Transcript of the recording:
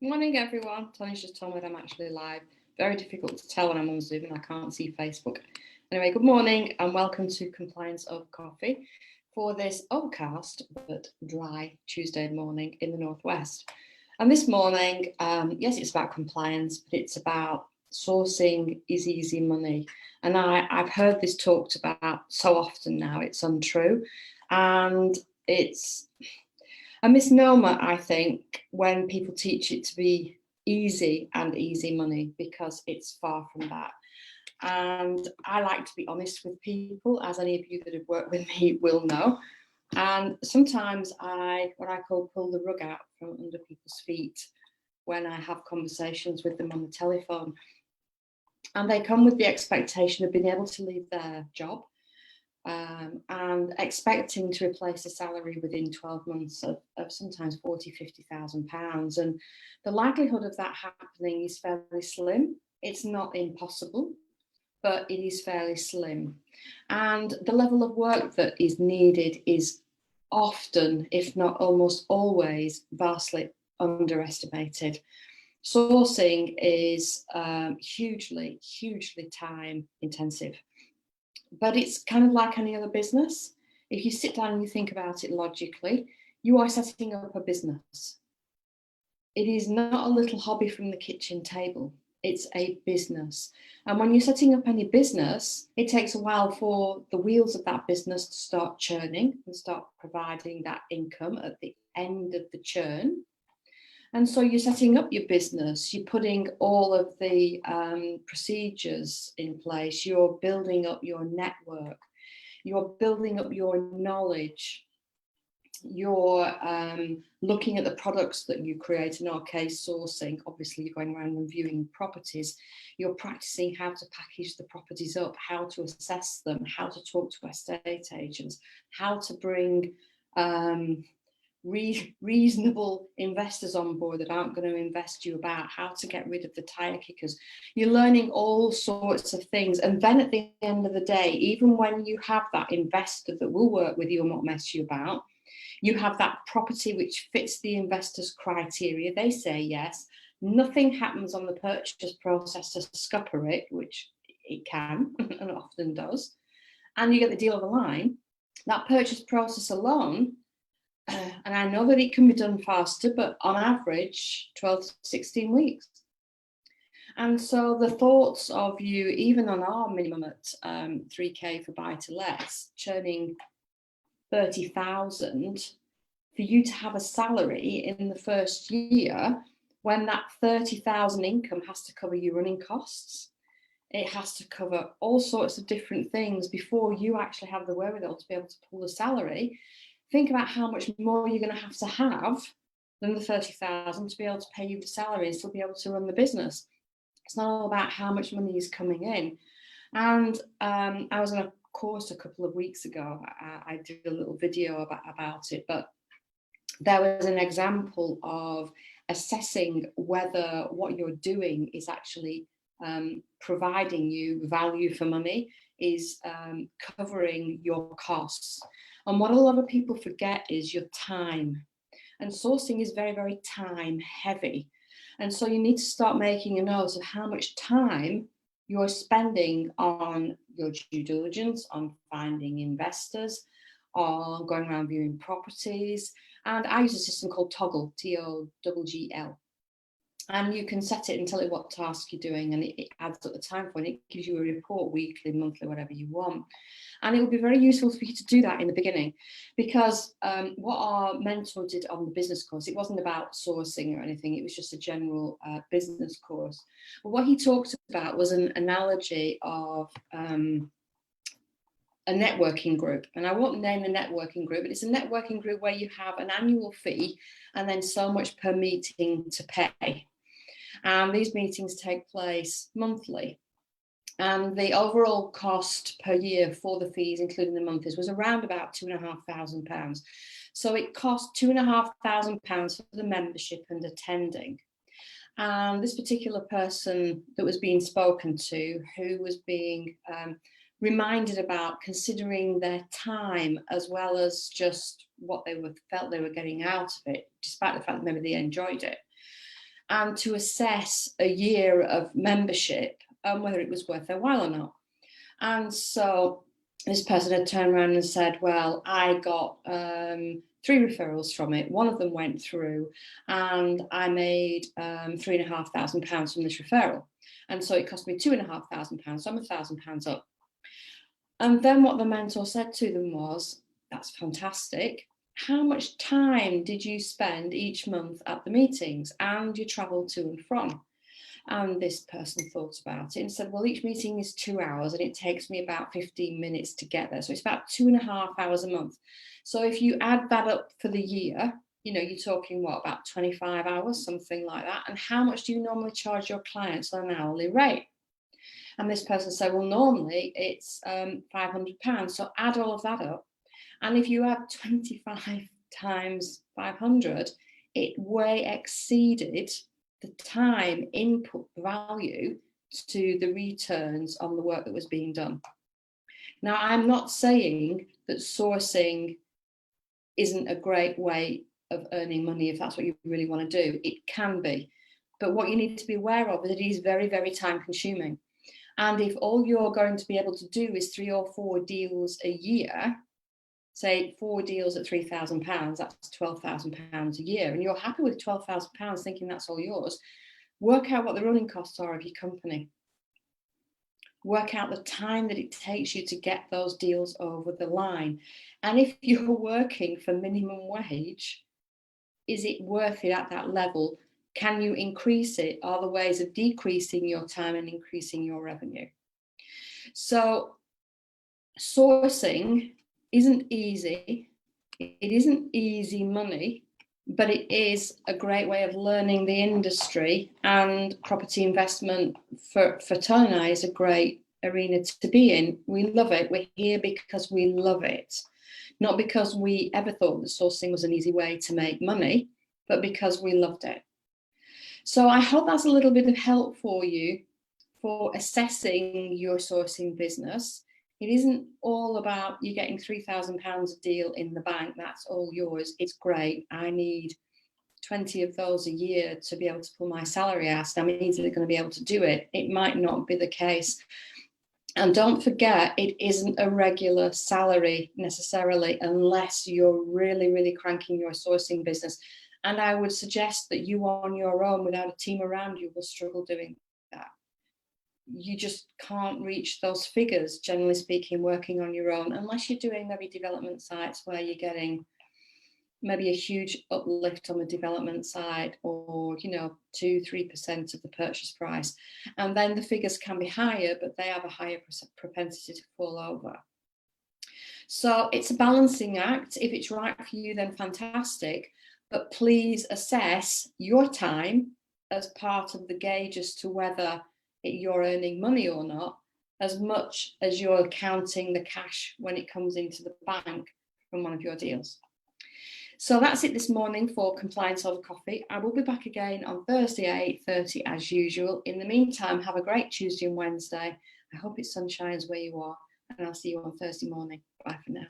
Morning, everyone. Tony's just told me that I'm actually live. Very difficult to tell when I'm on Zoom and I can't see Facebook. Anyway, good morning and welcome to Compliance Over Coffee for this overcast but dry Tuesday morning in the Northwest. And this morning, yes, it's about compliance, but it's about sourcing is easy money. And I've heard this talked about so often now, it's untrue. And it's a misnomer, I think, when people teach it to be easy and easy money, because it's far from that. And I like to be honest with people, as any of you that have worked with me will know. And sometimes what I call pull the rug out from under people's feet when I have conversations with them on the telephone. And they come with the expectation of being able to leave their job and expecting to replace a salary within 12 months of sometimes 40, 50,000 pounds. And the likelihood of that happening is fairly slim. It's not impossible, but it is fairly slim. And the level of work that is needed is often, if not almost always, vastly underestimated. Sourcing is hugely, hugely time intensive. But it's kind of like any other business. If you sit down and you think about it logically, you are setting up a business. It is not a little hobby from the kitchen table. It's a business. And when you're setting up any business, it takes a while for the wheels of that business to start churning and start providing that income at the end of the churn. And so you're setting up your business, you're putting all of the procedures in place, you're building up your network, you're building up your knowledge, you're looking at the products that you create, in our case, sourcing. Obviously, you're going around and viewing properties. You're practicing how to package the properties up, how to assess them, how to talk to estate agents, how to bring reasonable investors on board that aren't going to invest you about, how to get rid of the tire kickers. You're learning all sorts of things. And then at the end of the day, even when you have that investor that will work with you and won't mess you about, you have that property which fits the investor's criteria. They say yes. Nothing happens on the purchase process to scupper it, which it can and often does. And you get the deal over the line. That purchase process alone, and I know that it can be done faster, but on average, 12 to 16 weeks. And so the thoughts of you, even on our minimum at 3K for buy to let, churning 30,000, for you to have a salary in the first year, when that 30,000 income has to cover your running costs, it has to cover all sorts of different things before you actually have the wherewithal to be able to pull the salary. Think about how much more you're going to have than the 30,000 to be able to pay you the salary and still be able to run the business. It's not all about how much money is coming in. And I was on a course a couple of weeks ago. I did a little video about it, but there was an example of assessing whether what you're doing is actually providing you value for money, is covering your costs. And what a lot of people forget is your time. And sourcing is very, very time heavy. And so you need to start making a note of how much time you're spending on your due diligence, on finding investors, on going around viewing properties. And I use a system called Toggl, Toggl. And you can set it and tell it what task you're doing, and it adds up the time for it. It gives you a report weekly, monthly, whatever you want. And it would be very useful for you to do that in the beginning, because what our mentor did on the business course, it wasn't about sourcing or anything, it was just a general business course. But what he talked about was an analogy of a networking group. And I won't name the networking group, but it's a networking group where you have an annual fee and then so much per meeting to pay. And these meetings take place monthly. And the overall cost per year for the fees, including the monthlies, was around about £2,500. So it cost £2,500 for the membership and attending. And this particular person that was being spoken to, who was being reminded about considering their time as well as just what they felt they were getting out of it, despite the fact that maybe they enjoyed it. and to assess a year of membership and whether it was worth their while or not. And so this person had turned around and said, well, I got 3 referrals from it. One of them went through and I made £3,500 from this referral. And so it cost me £2,500, so I'm £1,000 up. And then what the mentor said to them was, that's fantastic. How much time did you spend each month at the meetings and your travel to and from? And this person thought about it and said, well, each meeting is 2 hours and it takes me about 15 minutes to get there. So it's about 2.5 hours a month. So if you add that up for the year, you know, you're talking what, about 25 hours, something like that. And how much do you normally charge your clients on an hourly rate? And this person said, well, normally it's £500. So add all of that up. And if you add 25 times 500, it way exceeded the time input value to the returns on the work that was being done. Now, I'm not saying that sourcing isn't a great way of earning money if that's what you really want to do. It can be. But what you need to be aware of is that it is very, very time consuming. And if all you're going to be able to do is 3 or 4 deals a year, say 4 deals at £3,000, that's £12,000 a year, and you're happy with £12,000 thinking that's all yours, work out what the running costs are of your company. Work out the time that it takes you to get those deals over the line. And if you're working for minimum wage, is it worth it at that level? Can you increase it? Are there ways of decreasing your time and increasing your revenue? So sourcing isn't easy. It isn't easy money, but it is a great way of learning the industry, and property investment for Tony and I is a great arena to be in. We love it. We're here because we love it, not because we ever thought that sourcing was an easy way to make money, but because we loved it. So I hope that's a little bit of help for you for assessing your sourcing business. It isn't all about you getting £3,000 a deal in the bank. That's all yours. It's great. I need 20 of those a year to be able to pull my salary out. I'm easily going to be able to do it. It might not be the case. And don't forget, it isn't a regular salary necessarily unless you're really, really cranking your sourcing business. And I would suggest that you on your own without a team around you will struggle doing that. You just can't reach those figures, generally speaking, working on your own, unless you're doing maybe development sites where you're getting maybe a huge uplift on the development side, or 2-3% of the purchase price, and then the figures can be higher, but they have a higher propensity to fall over. So it's a balancing act. If it's right for you, then fantastic, but please assess your time as part of the gauge as to whether you're earning money or not, as much as you're counting the cash when it comes into the bank from one of your deals. So that's it this morning for Compliance Over Coffee. I will be back again on Thursday at 8:30 as usual. In the meantime, have a great Tuesday and Wednesday. I hope it sunshines where you are, and I'll see you on Thursday morning. Bye for now.